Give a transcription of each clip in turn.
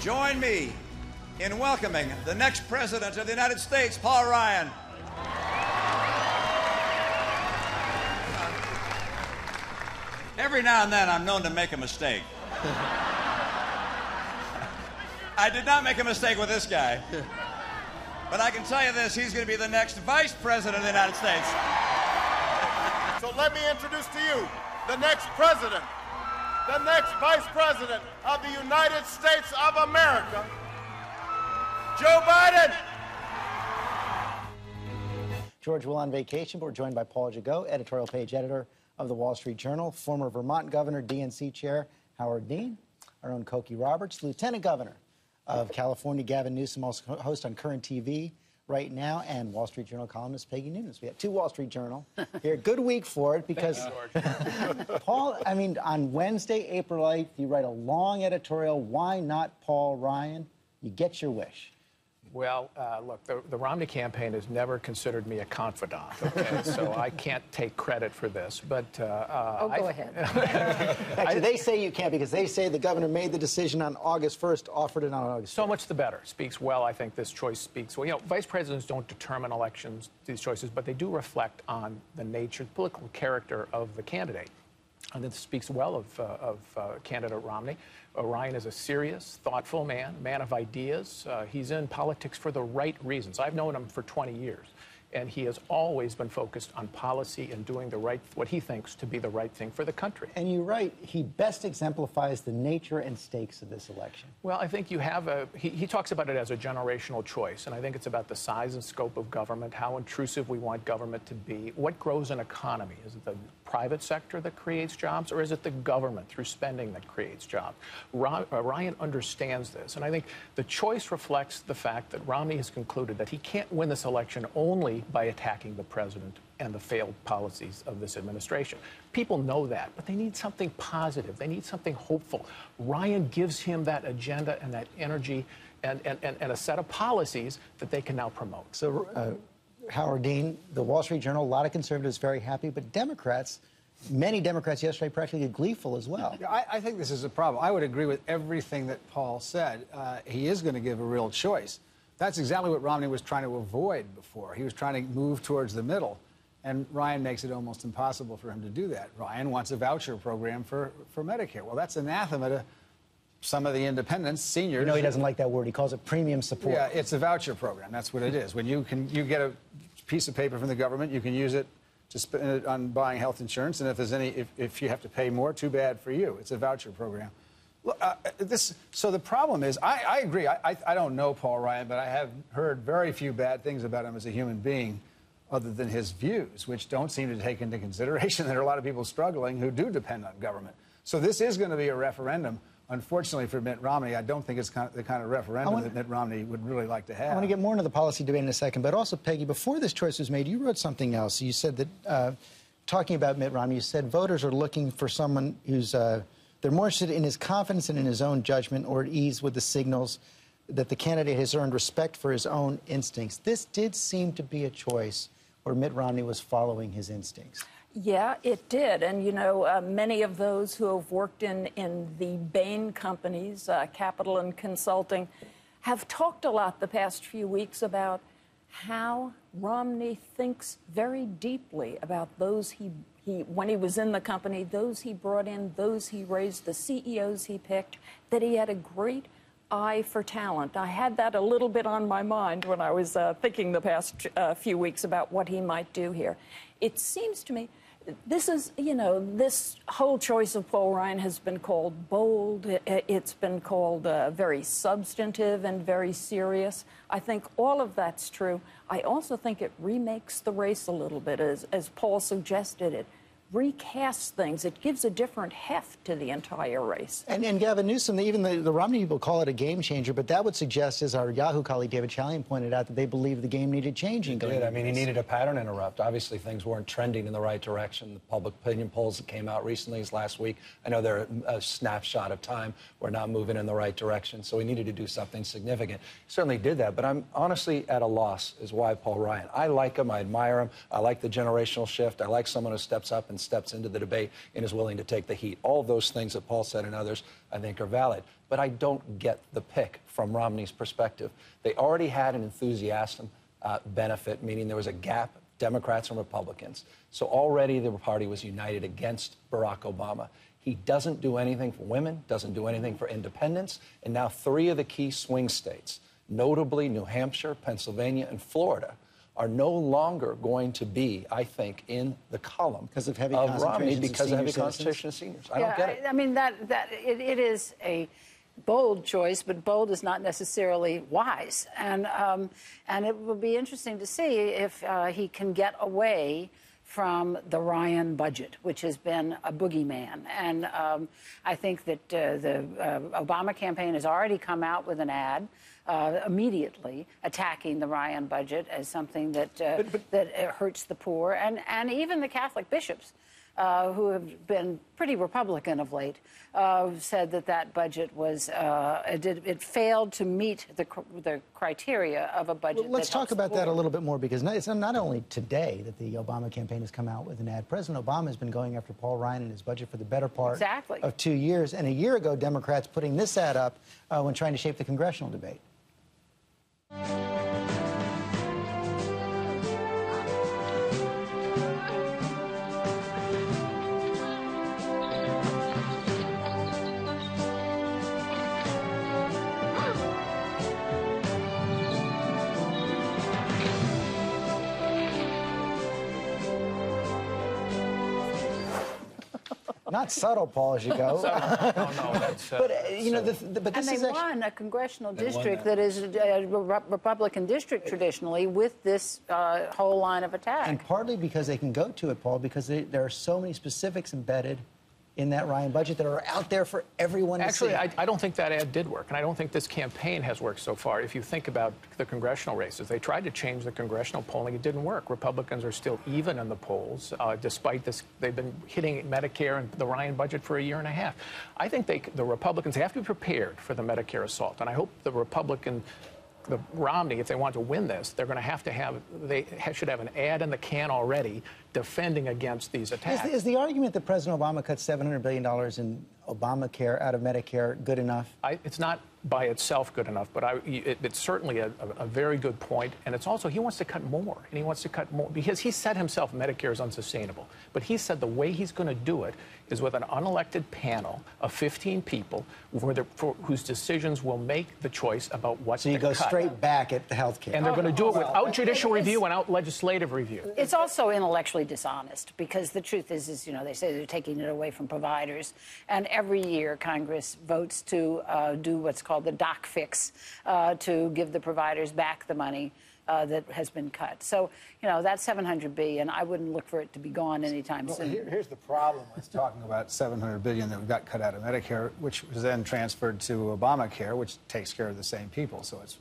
join me in welcoming the next President of the United States, Paul Ryan. Every now and then I'm known to make a mistake. I did not make a mistake with this guy. But I can tell you this, he's going to be the next Vice President of the United States. So let me introduce to you the next President, the next Vice President of the United States of America, Joe Biden. George will on vacation, but we're joined by Paul Gigot, editorial page editor of the Wall Street Journal, former Vermont Governor, DNC Chair Howard Dean, our own Cokie Roberts, Lieutenant Governor of California, Gavin Newsom, also host on Current TV right now, and Wall Street Journal columnist Peggy Noonan. So we have two Wall Street Journal here. Good week for it because, Paul, I mean, on Wednesday, April 8th, you write a long editorial, Why Not Paul Ryan? You get your wish. Well, look, the Romney campaign has never considered me a confidant, okay? So I can't take credit for this, but... go ahead. Actually, they say you can't because they say the governor made the decision on August 1st, offered it on August 1st. So much the better. Speaks well. I think this choice speaks well. You know, vice presidents don't determine elections, these choices, but they do reflect on the nature, the political character of the candidate. And this speaks well of candidate Romney. Ryan is a serious, thoughtful man of ideas. He's in politics for the right reasons. I've known him for 20 years, and he has always been focused on policy and doing what he thinks to be the right thing for the country. And you're right. He best exemplifies the nature and stakes of this election. Well, I think you have he talks about it as a generational choice, and I think it's about the size and scope of government, how intrusive we want government to be, what grows an economy. Is it the private sector that creates jobs, or is it the government through spending that creates jobs? Ryan understands this, and I think the choice reflects the fact that Romney has concluded that he can't win this election only by attacking the president and the failed policies of this administration. People know that, but they need something positive. They need something hopeful. Ryan gives him that agenda and that energy and a set of policies that they can now promote. So, Howard Dean, the Wall Street Journal, a lot of conservatives very happy, but Democrats, many Democrats yesterday practically gleeful as well. Yeah, I think this is a problem. I would agree with everything that Paul said. He is going to give a real choice. That's exactly what Romney was trying to avoid before. He was trying to move towards the middle, and Ryan makes it almost impossible for him to do that. Ryan wants a voucher program for Medicare. Well, that's anathema to some of the independents, seniors. You know he doesn't like that word. He calls it premium support. Yeah, it's a voucher program. That's what it is. When you get a piece of paper from the government, you can use it to spend it on buying health insurance, and if you have to pay more, too bad for you. It's a voucher program. Look, so the problem is, I agree. I don't know Paul Ryan, but I have heard very few bad things about him as a human being, other than his views, which don't seem to take into consideration that there are a lot of people struggling who do depend on government. So this is going to be a referendum. Unfortunately for Mitt Romney, I don't think it's the kind of referendum that Mitt Romney would really like to have. I want to get more into the policy debate in a second, but also, Peggy, before this choice was made, you wrote something else. You said that, talking about Mitt Romney, you said voters are looking for someone who's, they're more interested in his confidence and in his own judgment or at ease with the signals that the candidate has earned respect for his own instincts. This did seem to be a choice where Mitt Romney was following his instincts. Yeah, it did. And, you know, many of those who have worked in the Bain companies, Capital and Consulting, have talked a lot the past few weeks about how Romney thinks very deeply about those when he was in the company, those he brought in, those he raised, the CEOs he picked, that he had a great eye for talent. I had that a little bit on my mind when I was thinking the past few weeks about what he might do here. It seems to me this is, you know, this whole choice of Paul Ryan has been called bold. It's been called very substantive and very serious. I think all of that's true. I also think it remakes the race a little bit, as Paul suggested it. Recasts things. It gives a different heft to the entire race. And Gavin Newsom, even the Romney people call it a game changer, but that would suggest, as our Yahoo colleague David Chalian pointed out, that they believe the game needed changing. It did. I mean, he needed a pattern interrupt. Obviously, things weren't trending in the right direction. The public opinion polls that came out recently, last week, I know they're a snapshot of time. We're not moving in the right direction, so he needed to do something significant. He certainly did that, but I'm honestly at a loss as why Paul Ryan. I like him. I admire him. I like the generational shift. I like someone who steps up and Republican steps into the debate and is willing to take the heat. All of those things that Paul said and others, I think, are valid. But I don't get the pick from Romney's perspective. They already had an enthusiasm benefit, meaning there was a gap, Democrats and Republicans. So already the party was united against Barack Obama. He doesn't do anything for women, doesn't do anything for independents, and now 3 of the key swing states, notably New Hampshire, Pennsylvania, and Florida, are no longer going to be, I think, in the column because of heavy Romney because of heavy citizens? concentration of seniors. I don't get it. I mean, it is a bold choice, but bold is not necessarily wise. And it will be interesting to see if he can get away from the Ryan budget, which has been a boogeyman. And I think that the Obama campaign has already come out with an ad immediately attacking the Ryan budget as something that that hurts the poor, and even the Catholic bishops, who have been pretty Republican of late, said that budget was it failed to meet the criteria of a budget. Well, let's talk about that a little bit more, because it's not only today that the Obama campaign has come out with an ad. President Obama has been going after Paul Ryan and his budget for the better part of 2 years. And a year ago, Democrats putting this ad up when trying to shape the congressional debate. Not subtle, Paul, as you go. No, that's, but you know, but this and is they won a congressional district that is a Republican district traditionally with this whole line of attack. And partly because they can go to it, Paul, because there are so many specifics embedded in that Ryan budget that are out there for everyone to see. Actually, I don't think that ad did work, and I don't think this campaign has worked so far. If you think about the congressional races, they tried to change the congressional polling. It didn't work. Republicans are still even in the polls, despite this. They've been hitting Medicare and the Ryan budget for a year and a half. I think the Republicans have to be prepared for the Medicare assault, and I hope the Romney, if they want to win this, they should have an ad in the can already defending against these attacks. Is the argument that President Obama cut $700 billion in Obamacare out of Medicare good enough? It's not by itself good enough, but it's certainly a very good point. And it's also, he wants to cut more, and he wants to cut more because he said himself Medicare is unsustainable. But he said the way he's going to do it is with an unelected panel of 15 people whose decisions will make the choice about what to cut. So you go straight back at the health care. And they're going to do it without judicial review and without legislative review. It's also intellectually dishonest, because the truth is, you know, they say they're taking it away from providers, and every year Congress votes to do what's called the doc fix, to give the providers back the money that has been cut. So, you know, that $700 billion, I wouldn't look for it to be gone anytime soon. Here's the problem with talking about $700 billion that got cut out of Medicare, which was then transferred to Obamacare, which takes care of the same people. So it's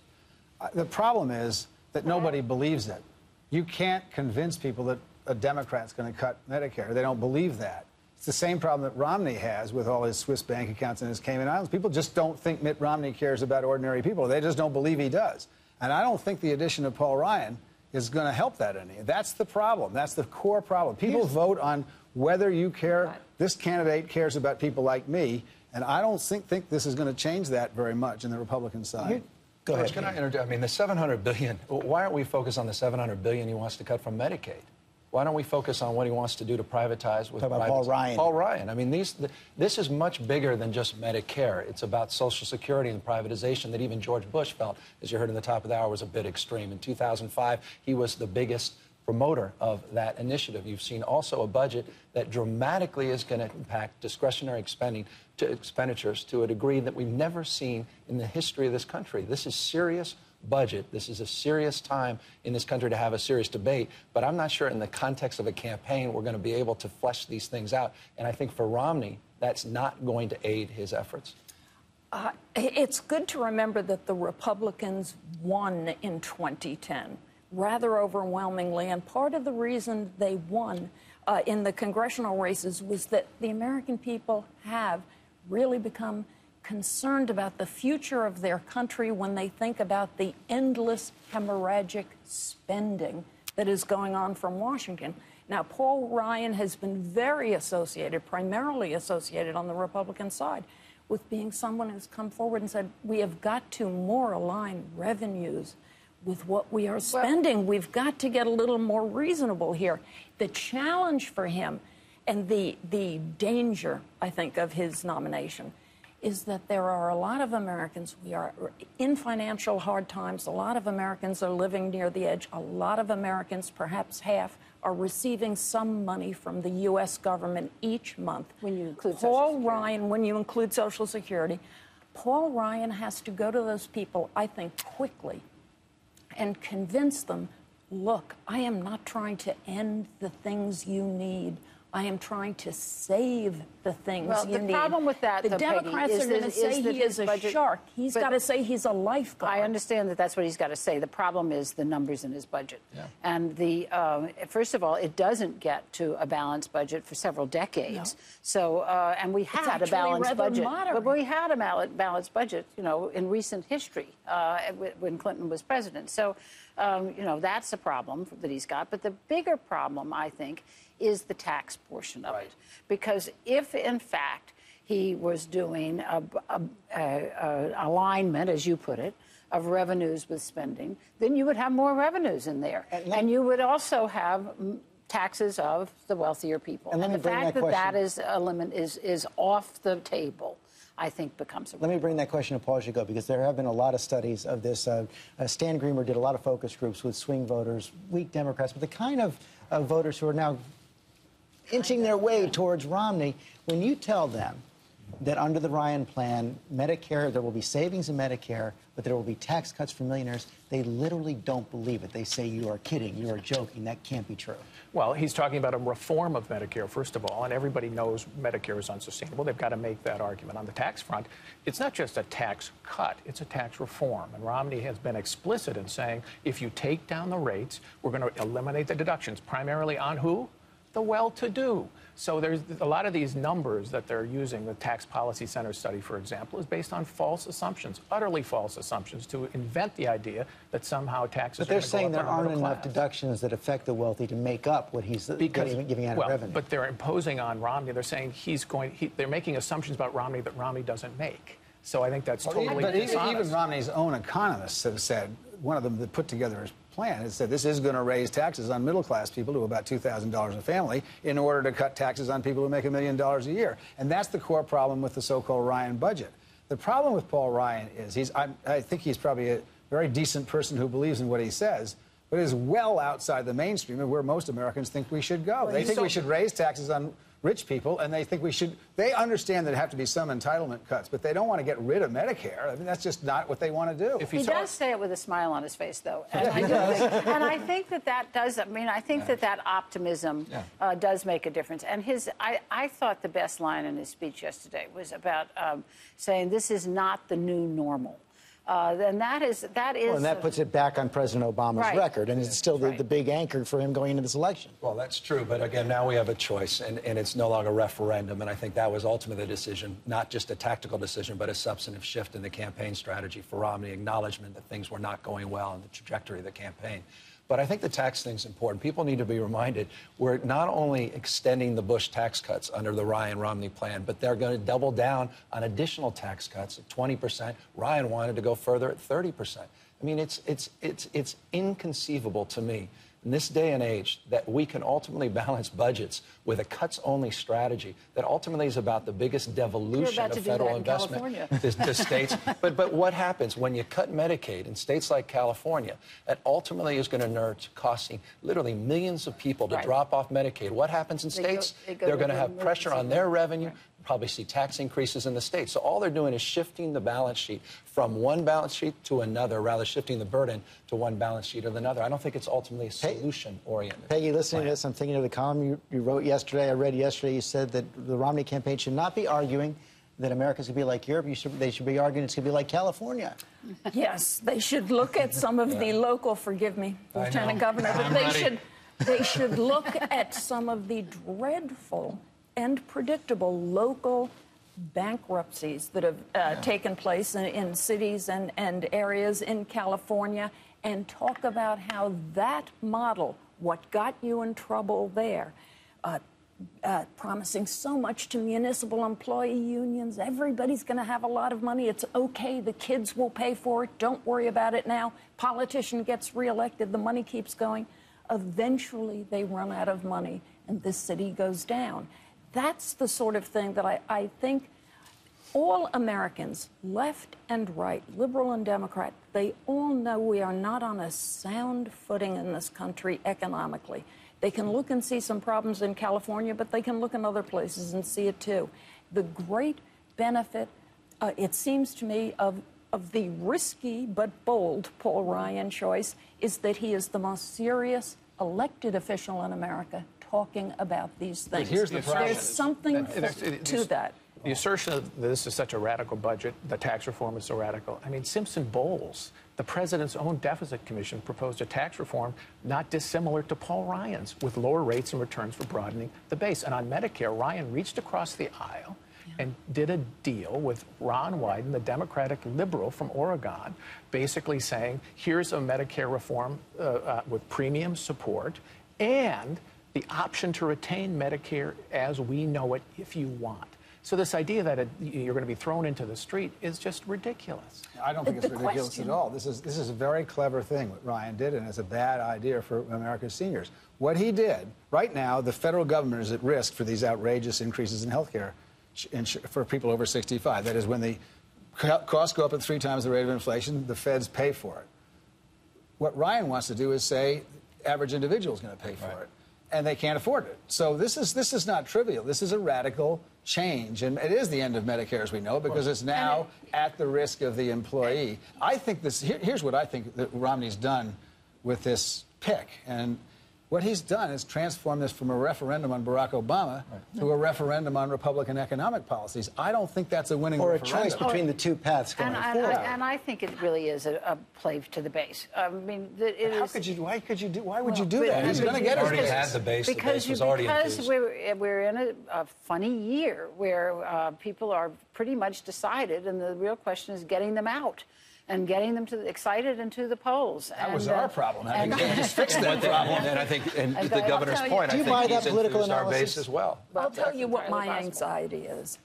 the problem is that nobody believes it. You can't convince people that a Democrat's going to cut Medicare. They don't believe that. It's the same problem that Romney has with all his Swiss bank accounts and his Cayman Islands. People just don't think Mitt Romney cares about ordinary people. They just don't believe he does. And I don't think the addition of Paul Ryan is going to help that any. That's the problem. That's the core problem. People vote on whether you care. This candidate cares about people like me, and I don't think this is going to change that very much in the Republican side. Go ahead. Can I interject? I mean, the $700 billion, why aren't we focused on the $700 billion he wants to cut from Medicaid? Why don't we focus on what he wants to do to privatize with Paul Ryan? Paul Ryan. I mean, this is much bigger than just Medicare. It's about Social Security and privatization that even George Bush felt, as you heard in the top of the hour, was a bit extreme. In 2005, he was the biggest promoter of that initiative. You've seen also a budget that dramatically is going to impact discretionary expenditures to a degree that we've never seen in the history of this country. This is serious budget. This is a serious time in this country to have a serious debate, but I'm not sure in the context of a campaign we're going to be able to flesh these things out. And I think for Romney, that's not going to aid his efforts. It's good to remember that the Republicans won in 2010 rather overwhelmingly, and part of the reason they won in the congressional races was that the American people have really become concerned about the future of their country when they think about the endless hemorrhagic spending that is going on from Washington. Now, Paul Ryan has been very associated, primarily associated on the Republican side, with being someone who's come forward and said, we have got to more align revenues with what we are spending. We've got to get a little more reasonable here. The challenge for him and the danger, I think, of his nomination is that there are a lot of Americans, we are in financial hard times, a lot of Americans are living near the edge, a lot of Americans, perhaps half, are receiving some money from the U.S. government each month. When you include Paul Ryan, when you include Social Security, Paul Ryan has to go to those people, I think, quickly and convince them, look, I am not trying to end the things you need. I am trying to save the things you need. The problem with that, the Democrats are going to say he is a shark. He's got to say he's a lifeguard. I understand that that's what he's got to say. The problem is the numbers in his budget. Yeah. And first of all, it doesn't get to a balanced budget for several decades. No. So, and we had a balanced budget. But we had a balanced budget, in recent history when Clinton was president. So, that's a problem that he's got. But the bigger problem, I think, is the tax portion of it. Because if, in fact, he was doing a alignment, as you put it, of revenues with spending, then you would have more revenues in there. And you would also have taxes of the wealthier people. And the fact that that is off the table, I think, becomes a problem. Let me bring that question to Paul Gigot, because there have been a lot of studies of this. Stan Greenberg did a lot of focus groups with swing voters, weak Democrats, but the kind of voters who are now inching their way towards Romney. When you tell them that under the Ryan plan, Medicare, there will be savings in Medicare, but there will be tax cuts for millionaires, they literally don't believe it. They say, you are kidding, you are joking, that can't be true. Well, he's talking about a reform of Medicare, first of all, and everybody knows Medicare is unsustainable. They've got to make that argument. On the tax front, it's not just a tax cut, it's a tax reform. And Romney has been explicit in saying, if you take down the rates, we're going to eliminate the deductions, primarily on who? The well-to-do. So there's a lot of these numbers that they're using. The Tax Policy Center study, for example, is based on false assumptions, utterly false assumptions, to invent the idea that somehow taxes. But they're saying there aren't enough deductions that affect the wealthy to make up what he's giving out of revenue. But they're imposing on Romney. They're saying they're making assumptions about Romney that Romney doesn't make. So I think that's totally dishonest. Even Romney's own economists have said, one of them that put together his plan has said this is going to raise taxes on middle-class people to about $2,000 a family in order to cut taxes on people who make $1 million a year. And that's the core problem with the so-called Ryan budget. The problem with Paul Ryan is I think he's probably a very decent person who believes in what he says, but is well outside the mainstream of where most Americans think we should go. They think we should raise taxes on rich people, and they think they understand that there have to be some entitlement cuts, but they don't want to get rid of Medicare. I mean, that's just not what they want to do. He does say it with a smile on his face, though. And I think that does, I think that optimism does make a difference. And I thought the best line in his speech yesterday was about saying this is not the new normal. And that is. Well, and that puts it back on President Obama's record, and it's still the big anchor for him going into this election. Well, that's true, but again, now we have a choice, and it's no longer a referendum, and I think that was ultimately the decision, not just a tactical decision, but a substantive shift in the campaign strategy for Romney, acknowledgement that things were not going well in the trajectory of the campaign. But I think the tax thing's important. People need to be reminded we're not only extending the Bush tax cuts under the Ryan-Romney plan, but they're going to double down on additional tax cuts at 20%. Ryan wanted to go further at 30%. I mean, it's inconceivable to me in this day and age that we can ultimately balance budgets with a cuts-only strategy that ultimately is about the biggest devolution of federal investment to states. But what happens when you cut Medicaid in states like California? That ultimately is going to nurture costing literally millions of people to drop off Medicaid. What happens in states? They're going to have pressure on their revenue. Probably see tax increases in the states. So all they're doing is shifting the balance sheet from one balance sheet to another, rather shifting the burden to one balance sheet or another. I don't think it's ultimately a solution-oriented. Peggy, listening to this, I'm thinking of the column you wrote yesterday. I read yesterday you said that the Romney campaign should not be arguing that America's going to be like Europe. They should be arguing it's going to be like California. Yes, they should look at some of the local, forgive me, Lieutenant Governor, but they should look at some of the dreadful and predictable local bankruptcies that have taken place in cities and areas in California, and talk about how that model What got you in trouble there? Promising so much to municipal employee unions. Everybody's going to have a lot of money. It's okay. The kids will pay for it. Don't worry about it now. Politician gets reelected. The money keeps going. Eventually, they run out of money, and this city goes down. That's the sort of thing that I think all Americans, left and right, liberal and Democrat, they all know we are not on a sound footing in this country economically. They can look and see some problems in California, but they can look in other places and see it too. The great benefit, it seems to me, of the risky but bold Paul Ryan choice is that he is the most serious elected official in America talking about these things. But here's the problem. There's something to that. The assertion that this is such a radical budget, the tax reform is so radical. I mean, Simpson Bowles, the president's own deficit commission, proposed a tax reform not dissimilar to Paul Ryan's, with lower rates and returns for broadening the base. And on Medicare, Ryan reached across the aisle and did a deal with Ron Wyden, the Democratic liberal from Oregon, basically saying, here's a Medicare reform with premium support and the option to retain Medicare as we know it if you want. So this idea that you're going to be thrown into the street is just ridiculous. I don't think it's ridiculous at all. This is a very clever thing what Ryan did, and it's a bad idea for America's seniors. What he did, right now, the federal government is at risk for these outrageous increases in health care for people over 65. That is, when the costs go up at 3 times the rate of inflation, the feds pay for it. What Ryan wants to do is say average individual is going to pay for it, and they can't afford it. So this is not trivial. This is a radical change, and it is the end of Medicare as we know, because it's now at the risk of the employee. I think this. Here's what I think that Romney's done with this pick, and what he's done is transform this from a referendum on Barack Obama to a referendum on Republican economic policies. I don't think that's a winning referendum. Or a choice between the two paths going forward. And I think it really is a play to the base. I mean, Why would you do that? He's going to get already had the base. The base was already infused. We're in a funny year where people are pretty much decided, and the real question is getting them out and getting them excited and to the polls. That was our problem. I think they just fixed that problem. And I think, and to the governor's point, I think he's infused our base as well. I'll tell you what my anxiety is.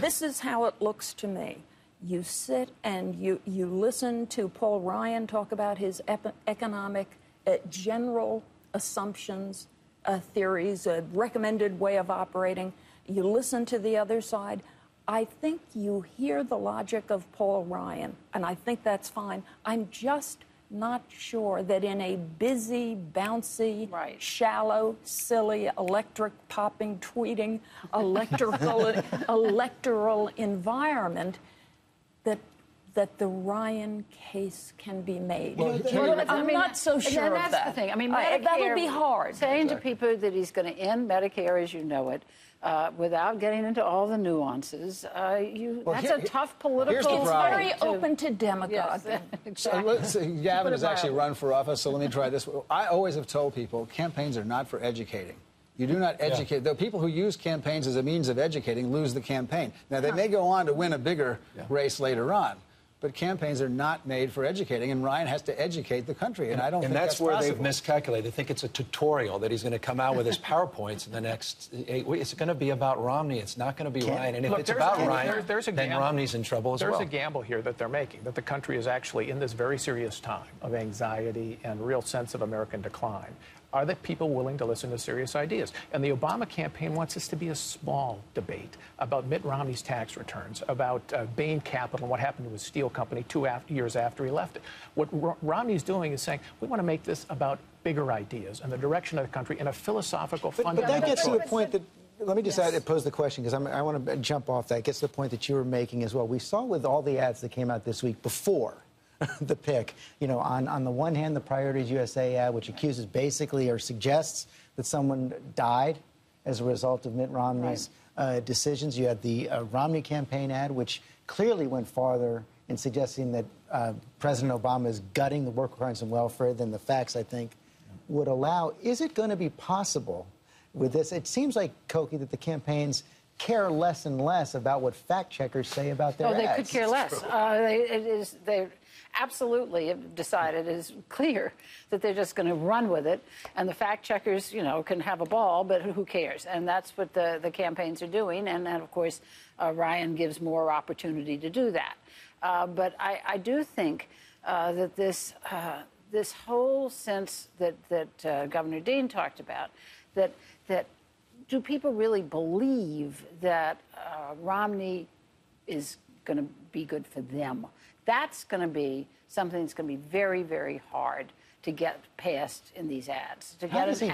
This is how it looks to me. You sit and you listen to Paul Ryan talk about his economic general assumptions, theories, a recommended way of operating. You listen to the other side. I think you hear the logic of Paul Ryan, and I think that's fine. I'm just not sure that in a busy, bouncy, shallow, silly, electric popping, tweeting, electoral environment that the Ryan case can be made. I'm not so sure of that. That's the thing. I mean, Medicare, that'll be hard. Saying to people that he's going to end Medicare as you know it, without getting into all the nuances, that's a tough political. It's very open to demagoguery. Yes, exactly. Gavin has actually run for office, so let me try this. I always have told people campaigns are not for educating. You do not educate. The people who use campaigns as a means of educating lose the campaign. Now, they may go on to win a bigger race later on, but campaigns are not made for educating, and Ryan has to educate the country, and I don't think that's where possible. they've miscalculated. They think it's a tutorial that he's going to come out with his PowerPoints in the next 8 weeks. It's going to be about Romney. It's not going to be Ryan. And if it's about Ryan, then Romney's in trouble as well. There's a gamble here that they're making, that the country is actually in this very serious time of anxiety and real sense of American decline. Are the people willing to listen to serious ideas? And the Obama campaign wants this to be a small debate about Mitt Romney's tax returns, about Bain Capital and what happened to his steel company 2 years after he left it. What Romney's doing is saying, we want to make this about bigger ideas and the direction of the country in a philosophical, fundamental But that gets choice. to the point that, let me just pose the question, because I want to jump off that. It gets to the point that you were making as well. We saw with all the ads that came out this week before the pick, on the one hand, the Priorities USA ad, which accuses basically or suggests that someone died as a result of Mitt Romney's decisions. You had the Romney campaign ad, which clearly went farther in suggesting that President Obama is gutting the work requirements and welfare than the facts, I think, would allow. Is it going to be possible with this? It seems like, Cokie, that the campaigns care less and less about what fact checkers say about their ads. They could care less. They absolutely have decided, it is clear that they're just going to run with it, and the fact checkers, can have a ball, but who cares? And that's what the campaigns are doing, and then, of course, Ryan gives more opportunity to do that. But I do think that this whole sense that Governor Dean talked about, that do people really believe that Romney is going to be good for them? That's going to be something that's going to be very, very hard to get past in these ads. How does he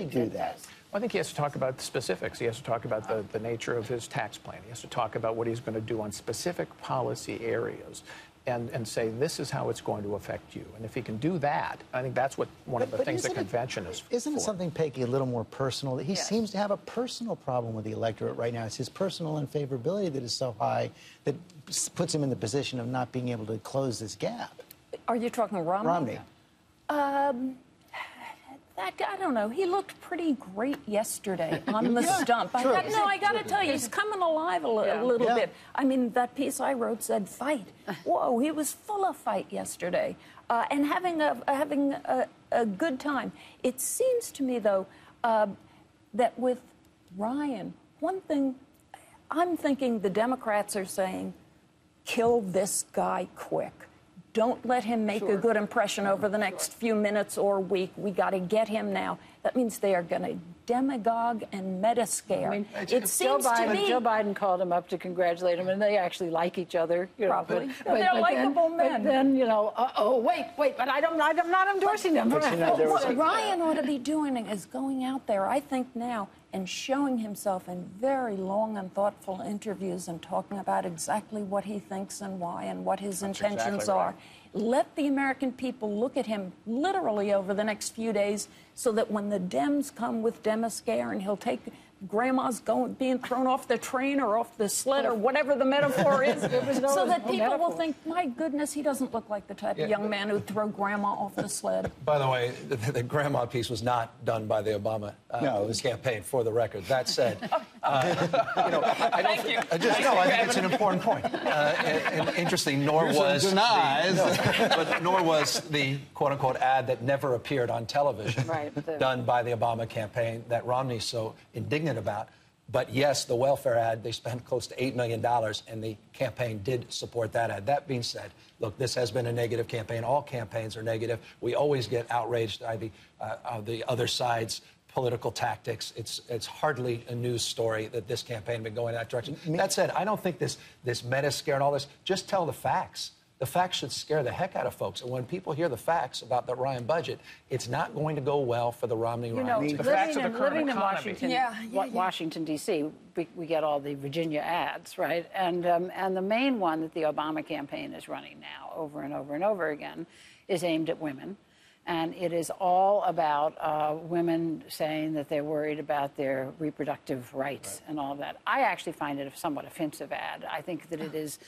do that? Well, I think he has to talk about the specifics. He has to talk about the nature of his tax plan. He has to talk about what he's going to do on specific policy areas and say, this is how it's going to affect you. And if he can do that, I think that's what one of the things the convention is for. Isn't it something, Peggy, a little more personal? That he seems to have a personal problem with the electorate right now. It's his personal unfavorability that is so high that puts him in the position of not being able to close this gap. Are you talking Romney? Romney. I don't know. He looked pretty great yesterday on the stump. I got to tell you, he's coming alive a little bit. I mean, that piece I wrote said fight. Whoa, he was full of fight yesterday and having a good time. It seems to me, though, that with Ryan, one thing I'm thinking the Democrats are saying, kill this guy quick. Don't let him make a good impression over the next few minutes or week. We got to get him now. That means they are going to demagogue and meta-scare. I mean, it seems to me... Joe Biden called him up to congratulate him, and they actually like each other. Probably. They're likable men. But then, wait, but I'm not endorsing them. What Ryan ought to be doing is going out there, I think now, and showing himself in very long and thoughtful interviews and talking about exactly what he thinks and why and what his intentions are. Let the American people look at him literally over the next few days so that when the Dems come with Demascare and he'll take grandma's being thrown off the train or off the sled or whatever the metaphor is, so that people will think, my goodness, he doesn't look like the type of young man who'd throw grandma off the sled. By the way, the grandma piece was not done by the Obama campaign, for the record. That said, I think it's an important point. And interesting, nor was the quote-unquote ad that never appeared on television done by the Obama campaign that Romney's so indignant about. But yes, the welfare ad, they spent close to $8 million, and the campaign did support that ad. That being said, look, this has been a negative campaign. All campaigns are negative. We always get outraged by the other side's political tactics. It's hardly a news story that this campaign has been going in that direction. That said, I don't think this meta scare and all this, just tell the facts. The facts should scare the heck out of folks. And when people hear the facts about the Ryan budget, it's not going to go well for the Romney-Ryan. The facts of the current living economy. in Washington, D.C., we get all the Virginia ads, right? And the main one that the Obama campaign is running now over and over and over again is aimed at women. And it is all about women saying that they're worried about their reproductive rights and all that. I actually find it a somewhat offensive ad. I think that it is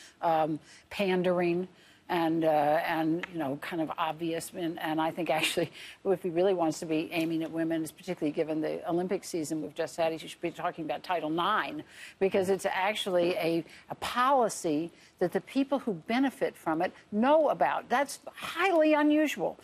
pandering and kind of obvious. And I think actually, if he really wants to be aiming at women, particularly given the Olympic season we've just had, he should be talking about Title IX, because it's actually a policy that the people who benefit from it know about. That's highly unusual.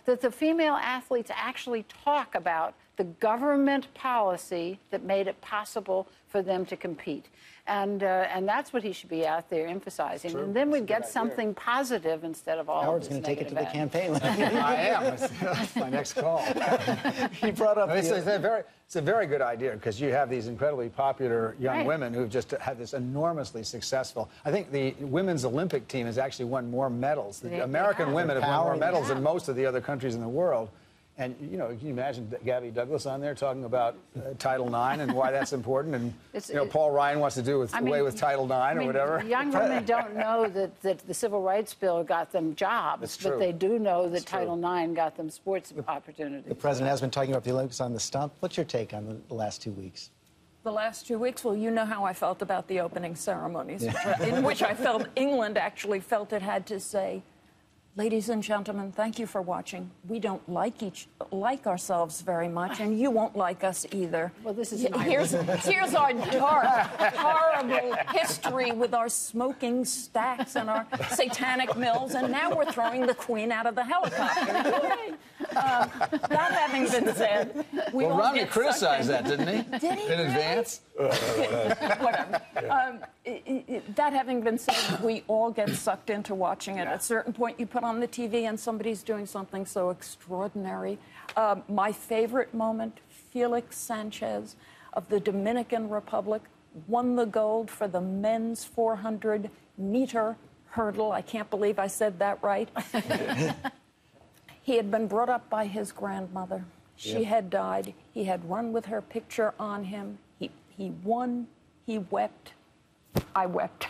That the female athletes actually talk about the government policy that made it possible for them to compete. And that's what he should be out there emphasizing. True. And then we'd get something positive instead of all Howard's of this going to take it to the campaign. I am. That's my next call. He brought up... It's a very good idea, because you have these incredibly popular young women who've just had this enormously successful... I think the women's Olympic team has actually won more medals. The American women have won more medals than most of the other countries in the world. And, can you imagine Gabby Douglas on there talking about Title IX and why that's important? And, Paul Ryan wants to do away with Title IX or whatever. Young women don't know that the Civil Rights Bill got them jobs, but they do know that Title IX got them sports opportunities. The president has been talking about the Olympics on the stump. What's your take on the last 2 weeks? The last 2 weeks? Well, you know how I felt about the opening ceremonies, in which I felt England actually felt it had to say, Ladies and gentlemen, thank you for watching. We don't like ourselves very much, and you won't like us either. Well, this is here's our dark, horrible history with our smoking stacks and our satanic mills, and now we're throwing the Queen out of the helicopter. That having been said, well, Romney criticized that, didn't he? Did he? In advance? Whatever. That having been said, we all get sucked into watching it. At a certain point, you put on the TV and somebody's doing something so extraordinary. My favorite moment, Felix Sanchez of the Dominican Republic won the gold for the men's 400-meter hurdle. I can't believe I said that right. He had been brought up by his grandmother. She had died. He had run with her picture on him. He won. He wept. I wept.